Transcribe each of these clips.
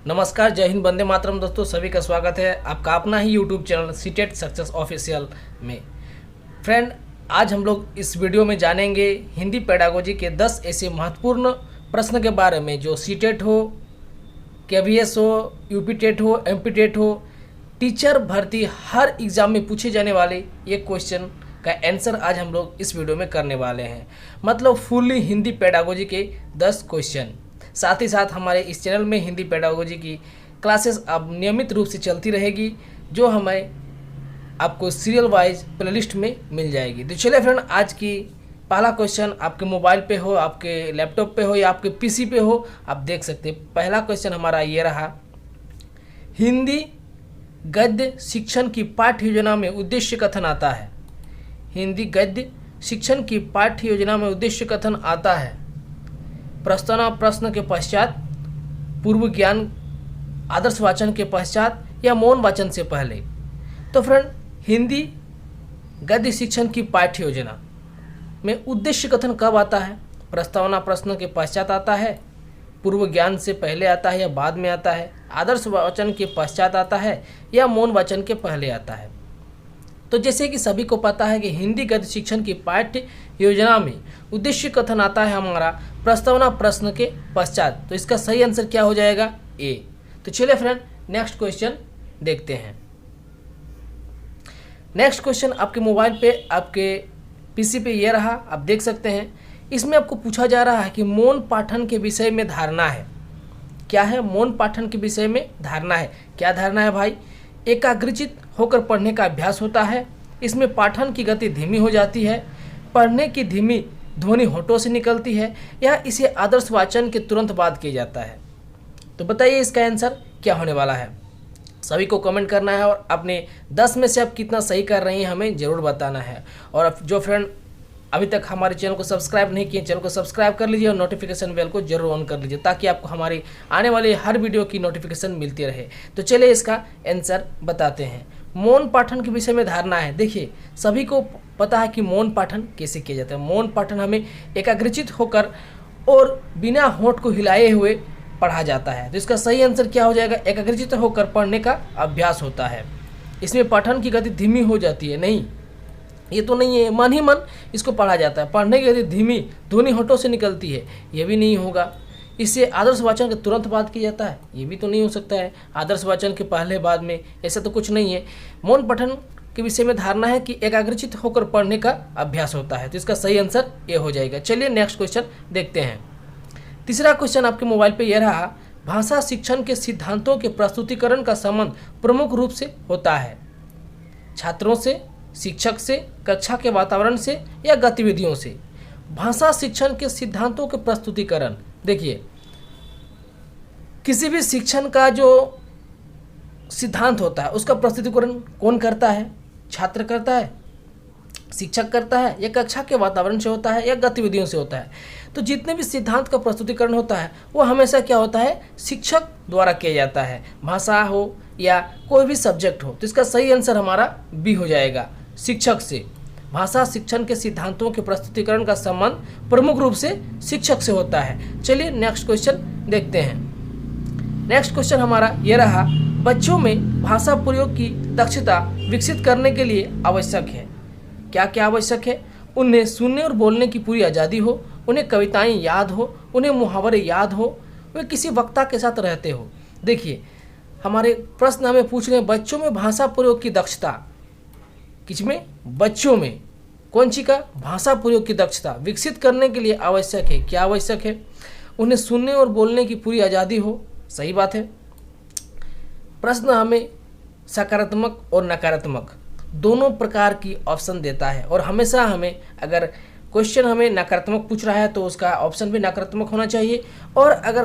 नमस्कार, जय हिंद, वंदे मातरम। दोस्तों सभी का स्वागत है आपका अपना ही YouTube channel CTET success official में। फ्रेंड, आज हम लोग इस वीडियो में जानेंगे हिंदी पेडागोजी के 10 ऐसे महत्वपूर्ण प्रश्न के बारे में जो सीटेट हो, केवीएस हो, यूपी टेट हो, एमपी टेट हो, टीचर भर्ती हर एग्ज़ाम में पूछे जाने वाले ये क्वेश्चन का आंसर आज हम लोग इस वीडियो में करने वाले हैं। मतलब फुल्ली हिंदी पेडागोजी के 10 क्वेश्चन। साथ ही साथ हमारे इस चैनल में हिंदी पेडागोजी की क्लासेस अब नियमित रूप से चलती रहेगी, जो हमें आपको सीरियल वाइज प्लेलिस्ट में मिल जाएगी। तो चलिए फ्रेंड, आज की पहला क्वेश्चन आपके मोबाइल पे हो, आपके लैपटॉप पे हो या आपके पीसी पे हो, आप देख सकते हैं। पहला क्वेश्चन हमारा ये रहा, हिंदी गद्य शिक्षण की पाठ्य योजना में उद्देश्य कथन आता है। हिंदी गद्य शिक्षण की पाठ्य योजना में उद्देश्य कथन आता है। प्रस्तावना प्रश्न के पश्चात, पूर्व ज्ञान आदर्श वाचन के पश्चात या मौन वाचन से पहले। तो फ्रेंड, हिंदी गद्य शिक्षण की पाठ्य योजना में उद्देश्य कथन कब आता है? प्रस्तावना प्रश्न के पश्चात आता है, पूर्व ज्ञान से पहले आता है या बाद में आता है, आदर्श वाचन के पश्चात आता है या मौन वाचन के पहले आता है। तो जैसे कि सभी को पता है कि हिंदी गद्य शिक्षण की पाठ्य योजना में उद्देश्य कथन आता है हमारा प्रस्तावना प्रश्न के पश्चात। तो इसका सही आंसर क्या हो जाएगा? ए। तो चलिए फ्रेंड, नेक्स्ट क्वेश्चन देखते हैं। नेक्स्ट क्वेश्चन आपके मोबाइल पे, आपके पीसी पे ये रहा, आप देख सकते हैं। इसमें आपको पूछा जा रहा है कि मौन पाठन के विषय में धारणा है। क्या है? मौन पाठन के विषय में धारणा है। क्या धारणा है भाई? एकाग्रचित होकर पढ़ने का अभ्यास होता है। इसमें पाठन की गति धीमी हो जाती है, पढ़ने की धीमी ध्वनि होठों से निकलती है, या इसे आदर्श वाचन के तुरंत बाद किया जाता है। तो बताइए इसका आंसर क्या होने वाला है। सभी को कमेंट करना है और अपने 10 में से आप कितना सही कर रही हैं हमें ज़रूर बताना है। और जो फ्रेंड अभी तक हमारे चैनल को सब्सक्राइब नहीं किए, चैनल को सब्सक्राइब कर लीजिए और नोटिफिकेशन बेल को जरूर ऑन कर लीजिए, ताकि आपको हमारी आने वाली हर वीडियो की नोटिफिकेशन मिलती रहे। तो चलिए इसका आंसर बताते हैं। मौन पाठन के विषय में धारणा है। देखिए, सभी को पता है कि मौन पाठन कैसे किया जाता है। मौन पाठन हमें एकाग्रचित होकर और बिना होंठ को हिलाए हुए पढ़ा जाता है। तो इसका सही आंसर क्या हो जाएगा? एकाग्रचित होकर पढ़ने का अभ्यास होता है। इसमें पठन की गति धीमी हो जाती है। नहीं, ये तो नहीं है, मन ही मन इसको पढ़ा जाता है। पढ़ने की गति धीमी ध्वनि होठों से निकलती है, ये भी नहीं होगा। इससे आदर्श वाचन के तुरंत बाद किया जाता है, ये भी तो नहीं हो सकता है। आदर्श वाचन के पहले बाद में ऐसा तो कुछ नहीं है। मौन पठन के विषय में धारणा है कि एकाग्रचित होकर पढ़ने का अभ्यास होता है। तो इसका सही आंसर ये हो जाएगा। चलिए नेक्स्ट क्वेश्चन देखते हैं। तीसरा क्वेश्चन आपके मोबाइल पे यह रहा, भाषा शिक्षण के सिद्धांतों के प्रस्तुतिकरण का संबंध प्रमुख रूप से होता है छात्रों से, शिक्षक से, कक्षा के वातावरण से या गतिविधियों से। भाषा शिक्षण के सिद्धांतों के प्रस्तुतिकरण, देखिए किसी भी शिक्षण का जो सिद्धांत होता है उसका प्रस्तुतिकरण कौन करता है? छात्र करता है, शिक्षक करता है, या कक्षा के वातावरण से होता है या गतिविधियों से होता है। तो जितने भी सिद्धांत का प्रस्तुतिकरण होता है वो हमेशा क्या होता है? शिक्षक द्वारा किया जाता है, भाषा हो या कोई भी सब्जेक्ट हो। तो इसका सही आंसर हमारा बी हो जाएगा, शिक्षक से। भाषा शिक्षण के सिद्धांतों के प्रस्तुतिकरण का संबंध प्रमुख रूप से शिक्षक से होता है। चलिए नेक्स्ट क्वेश्चन देखते हैं। नेक्स्ट क्वेश्चन हमारा ये रहा, बच्चों में भाषा प्रयोग की दक्षता विकसित करने के लिए आवश्यक है। क्या क्या आवश्यक है? उन्हें सुनने और बोलने की पूरी आज़ादी हो, उन्हें कविताएं याद हो, उन्हें मुहावरे याद हो, वे किसी वक्ता के साथ रहते हो। देखिए, हमारे प्रश्न हमें पूछ रहे हैं बच्चों में भाषा प्रयोग की दक्षता, किसमें? बच्चों में। कौन सी का? भाषा प्रयोग की दक्षता विकसित करने के लिए आवश्यक है। क्या आवश्यक है? उन्हें सुनने और बोलने की पूरी आज़ादी हो। सही बात है। प्रश्न हमें सकारात्मक और नकारात्मक दोनों प्रकार की ऑप्शन देता है, और हमेशा हमें अगर क्वेश्चन हमें नकारात्मक पूछ रहा है तो उसका ऑप्शन भी नकारात्मक होना चाहिए, और अगर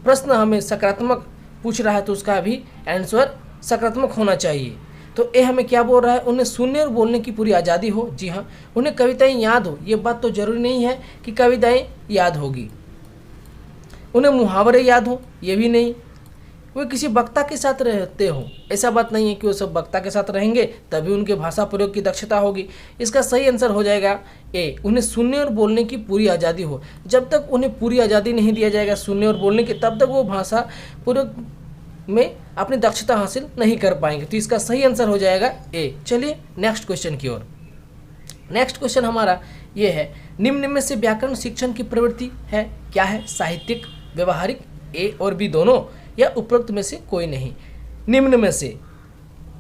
प्रश्न हमें सकारात्मक पूछ रहा है तो उसका भी आंसर सकारात्मक होना चाहिए। तो ये हमें क्या बोल रहा है? उन्हें सुनने और बोलने की पूरी आज़ादी हो। जी हाँ। उन्हें कविताएं याद हो, ये बात तो जरूरी नहीं है कि कविताएं याद होगी। उन्हें मुहावरे याद हो, ये भी नहीं। वे किसी वक्ता के साथ रहते हो, ऐसा बात नहीं है कि वो सब वक्ता के साथ रहेंगे तभी उनके भाषा प्रयोग की दक्षता होगी। इसका सही आंसर हो जाएगा ए, उन्हें सुनने और बोलने की पूरी आज़ादी हो। जब तक उन्हें पूरी आज़ादी नहीं दिया जाएगा सुनने और बोलने की, तब तक वो भाषा प्रयोग में अपनी दक्षता हासिल नहीं कर पाएंगे। तो इसका सही आंसर हो जाएगा ए। चलिए नेक्स्ट क्वेश्चन की ओर। नेक्स्ट क्वेश्चन हमारा ये है, निम्न में से व्याकरण शिक्षण की प्रवृत्ति है क्या है? साहित्यिक, व्यवहारिक, ए और बी दोनों, या उपरोक्त में से कोई नहीं। निम्न में से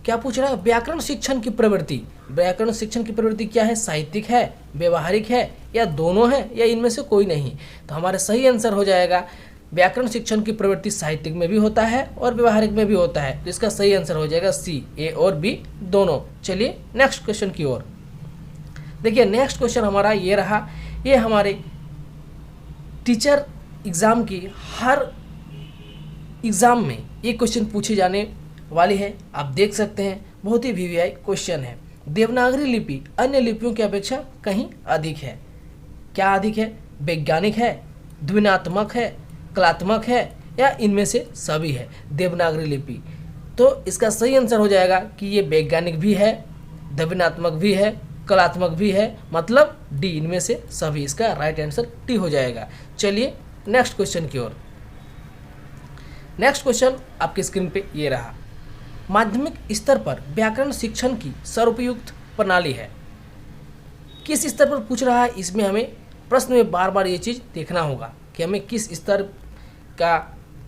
क्या पूछ रहा है? व्याकरण शिक्षण की प्रवृत्ति। व्याकरण शिक्षण की प्रवृत्ति क्या है? साहित्यिक है, व्यवहारिक है, या दोनों है, या इनमें से कोई नहीं। तो हमारा सही आंसर हो जाएगा व्याकरण शिक्षण की प्रवृत्ति साहित्यिक में भी होता है और व्यवहारिक में भी होता है। तो इसका सही आंसर हो जाएगा सी, ए और बी दोनों। चलिए नेक्स्ट क्वेश्चन की ओर। देखिए नेक्स्ट क्वेश्चन हमारा ये रहा, ये हमारे टीचर एग्ज़ाम की हर एग्ज़ाम में ये क्वेश्चन पूछे जाने वाली है। आप देख सकते हैं बहुत ही वीवीआई क्वेश्चन है। देवनागरी लिपि अन्य लिपियों की अपेक्षा कहीं अधिक है। क्या अधिक है? वैज्ञानिक है, ध्वन्यात्मक है, कलात्मक है, या इनमें से सभी है देवनागरी लिपि। तो इसका सही आंसर हो जाएगा कि ये वैज्ञानिक भी है, ध्वन्यात्मक भी है, कलात्मक भी है, मतलब डी, इनमें से सभी। इसका राइट आंसर डी हो जाएगा। चलिए नेक्स्ट क्वेश्चन की ओर। नेक्स्ट क्वेश्चन आपकी स्क्रीन पे ये रहा, माध्यमिक स्तर पर व्याकरण शिक्षण की सर्वोपयुक्त प्रणाली है। किस स्तर पर पूछ रहा है? इसमें हमें प्रश्न में बार बार ये चीज़ देखना होगा कि हमें किस स्तर का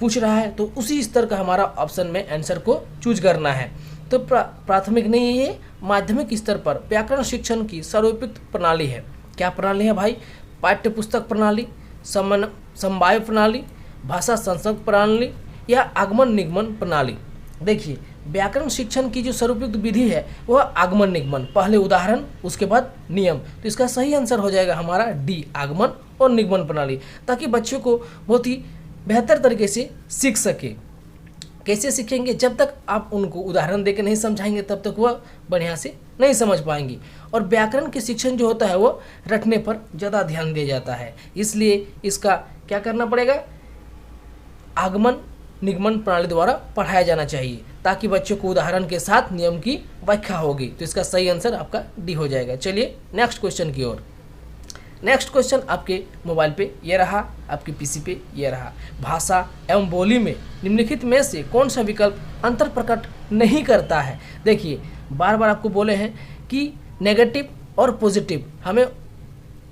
पूछ रहा है, तो उसी स्तर का हमारा ऑप्शन में आंसर को चूज करना है। तो प्राथमिक नहीं, ये माध्यमिक स्तर पर व्याकरण शिक्षण की सर्वोपयुक्त प्रणाली है। क्या प्रणाली है भाई? पाठ्य पुस्तक प्रणाली, समवाय प्रणाली, भाषा संसर्ग प्रणाली, या आगमन निगमन प्रणाली। देखिए व्याकरण शिक्षण की जो सर्वोपयुक्त विधि है वह आगमन निगमन, पहले उदाहरण उसके बाद नियम। तो इसका सही आंसर हो जाएगा हमारा डी, आगमन और निगमन प्रणाली, ताकि बच्चों को बहुत ही बेहतर तरीके से सीख सके। कैसे सीखेंगे? जब तक आप उनको उदाहरण देकर नहीं समझाएंगे तब तक वह बढ़िया से नहीं समझ पाएंगी। और व्याकरण के शिक्षण जो होता है वो रटने पर ज़्यादा ध्यान दिया जाता है, इसलिए इसका क्या करना पड़ेगा? आगमन निगमन प्रणाली द्वारा पढ़ाया जाना चाहिए, ताकि बच्चों को उदाहरण के साथ नियम की व्याख्या होगी। तो इसका सही आंसर आपका डी हो जाएगा। चलिए नेक्स्ट क्वेश्चन की ओर। नेक्स्ट क्वेश्चन आपके मोबाइल पे ये रहा, आपके पीसी पे ये रहा, भाषा एवं बोली में निम्नलिखित में से कौन सा विकल्प अंतर प्रकट नहीं करता है? देखिए बार बार आपको बोले हैं कि नेगेटिव और पॉजिटिव हमें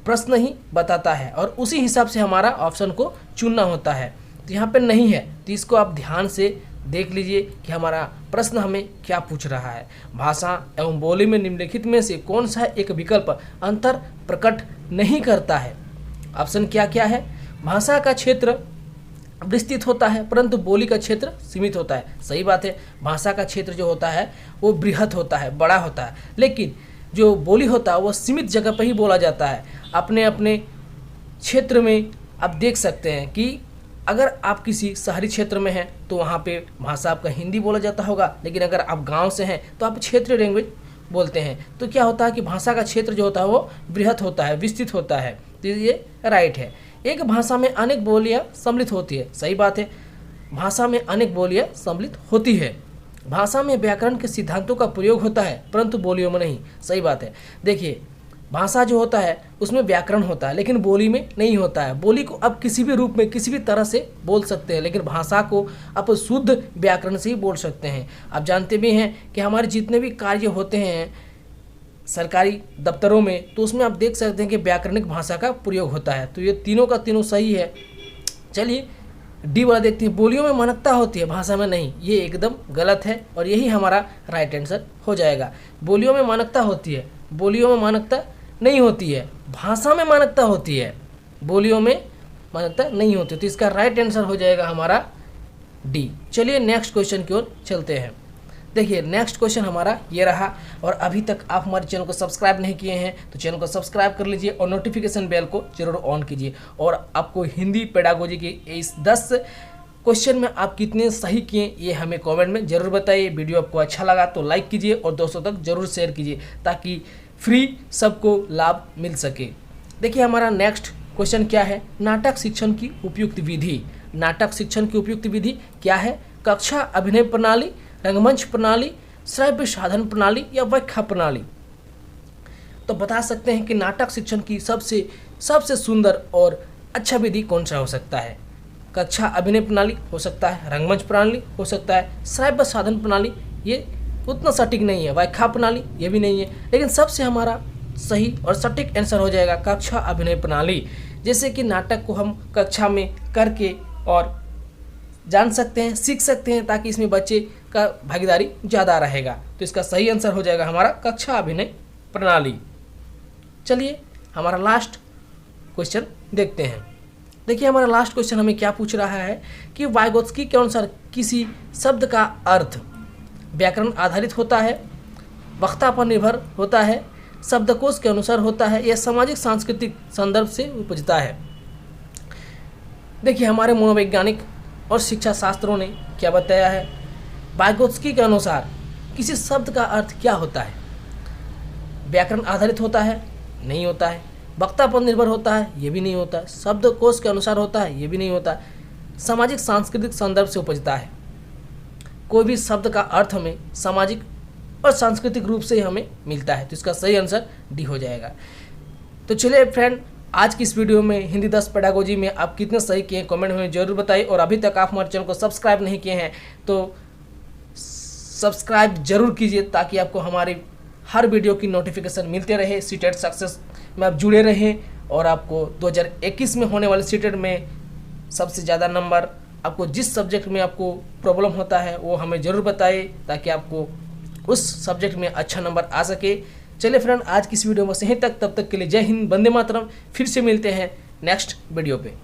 प्रश्न ही बताता है और उसी हिसाब से हमारा ऑप्शन को चुनना होता है। तो यहाँ पे नहीं है, तो इसको आप ध्यान से देख लीजिए कि हमारा प्रश्न हमें क्या पूछ रहा है। भाषा एवं बोली में निम्नलिखित में से कौन सा एक विकल्प अंतर प्रकट नहीं करता है? ऑप्शन क्या क्या है? भाषा का क्षेत्र विस्तृत होता है परंतु बोली का क्षेत्र सीमित होता है। सही बात है, भाषा का क्षेत्र जो होता है वो बृहत होता है, बड़ा होता है, लेकिन जो बोली होता है वो सीमित जगह पर ही बोला जाता है। अपने अपने क्षेत्र में आप देख सकते हैं कि अगर आप किसी शहरी क्षेत्र में हैं तो वहाँ पे भाषा आपका हिंदी बोला जाता होगा, लेकिन अगर आप गांव से हैं तो आप क्षेत्रीय लैंग्वेज बोलते हैं। तो क्या होता है कि भाषा का क्षेत्र जो होता है वो बृहत होता है, विस्तृत होता है। तो ये राइट है। एक भाषा में अनेक बोलियाँ सम्मिलित होती है। सही बात है, भाषा में अनेक बोलियाँ सम्मिलित होती है। भाषा में व्याकरण के सिद्धांतों का प्रयोग होता है परंतु बोलियों में नहीं। सही बात है। देखिए भाषा जो होता है उसमें व्याकरण होता है लेकिन बोली में नहीं होता है। बोली को आप किसी भी रूप में किसी भी तरह से बोल सकते हैं, लेकिन भाषा को आप शुद्ध व्याकरण से ही बोल सकते हैं। आप जानते भी हैं कि हमारे जितने भी कार्य होते हैं सरकारी दफ्तरों में, तो उसमें आप देख सकते हैं कि व्याकरणिक भाषा का प्रयोग होता है। तो ये तीनों का तीनों सही है। चलिए डी वाला देखते हैं। बोलियों में मानकता होती है, भाषा में नहीं। ये एकदम गलत है और यही हमारा राइट आंसर हो जाएगा। बोलियों में मानकता होती है, बोलियों में मानकता नहीं होती है। भाषा में मानकता होती है, बोलियों में मानकता नहीं होती। तो इसका राइट आंसर हो जाएगा हमारा डी। चलिए नेक्स्ट क्वेश्चन की ओर चलते हैं। देखिए नेक्स्ट क्वेश्चन हमारा ये रहा, और अभी तक आप हमारे चैनल को सब्सक्राइब नहीं किए हैं तो चैनल को सब्सक्राइब कर लीजिए और नोटिफिकेशन बेल को जरूर ऑन कीजिए। और आपको हिंदी पेडागोजी के इस 10 क्वेश्चन में आप कितने सही किए ये हमें कमेंट में ज़रूर बताइए। वीडियो आपको अच्छा लगा तो लाइक कीजिए और दोस्तों तक ज़रूर शेयर कीजिए ताकि फ्री सबको लाभ मिल सके। देखिए हमारा नेक्स्ट क्वेश्चन क्या है? नाटक शिक्षण की उपयुक्त विधि। नाटक शिक्षण की उपयुक्त विधि क्या है? कक्षा अभिनय प्रणाली, रंगमंच प्रणाली, श्रव्य साधन प्रणाली या व्याख्या प्रणाली। तो बता सकते हैं कि नाटक शिक्षण की सबसे सुंदर और अच्छा विधि कौन सा हो सकता है? कक्षा अभिनय प्रणाली हो सकता है, रंगमंच प्रणाली हो सकता है, श्राव्य साधन प्रणाली ये उतना सटीक नहीं है, व्याख्या प्रणाली ये भी नहीं है, लेकिन सबसे हमारा सही और सटीक आंसर हो जाएगा कक्षा अभिनय प्रणाली। जैसे कि नाटक को हम कक्षा में करके और जान सकते हैं, सीख सकते हैं, ताकि इसमें बच्चे का भागीदारी ज़्यादा रहेगा। तो इसका सही आंसर हो जाएगा हमारा कक्षा अभिनय प्रणाली। चलिए हमारा लास्ट क्वेश्चन देखते हैं। देखिए हमारा लास्ट क्वेश्चन हमें क्या पूछ रहा है कि वाइगोत्स्की के अनुसार किसी शब्द का अर्थ व्याकरण आधारित होता है, वक्ता पर निर्भर होता है, शब्दकोश के अनुसार होता है या सामाजिक सांस्कृतिक संदर्भ से उपजता है। देखिए हमारे मनोवैज्ञानिक और शिक्षा शास्त्रों ने क्या बताया है, वाइगोत्स्की के अनुसार किसी शब्द का अर्थ क्या होता है, व्याकरण आधारित होता है, नहीं होता है, वक्ता पर निर्भर होता है, ये भी नहीं होता है, शब्दकोश के अनुसार होता है, ये भी नहीं होता है, सामाजिक सांस्कृतिक संदर्भ से उपजता है। कोई भी शब्द का अर्थ हमें सामाजिक और सांस्कृतिक रूप से हमें मिलता है, तो इसका सही आंसर डी हो जाएगा। तो चलिए फ्रेंड, आज की इस वीडियो में हिंदी 10 पेडागोजी में आप कितने सही किए कमेंट में जरूर बताइए, और अभी तक आप हमारे चैनल को सब्सक्राइब नहीं किए हैं तो सब्सक्राइब जरूर कीजिए, ताकि आपको हमारी हर वीडियो की नोटिफिकेशन मिलते रहे, सीटेट सक्सेस में आप जुड़े रहें, और आपको 2021 में होने वाले सीटेट में सबसे ज़्यादा नंबर आपको जिस सब्जेक्ट में आपको प्रॉब्लम होता है वो हमें ज़रूर बताइए, ताकि आपको उस सब्जेक्ट में अच्छा नंबर आ सके। चलिए फ्रेंड, आज की इस वीडियो में बस यहीं तक, तब तक के लिए जय हिंद, वंदे मातरम। फिर से मिलते हैं नेक्स्ट वीडियो पे।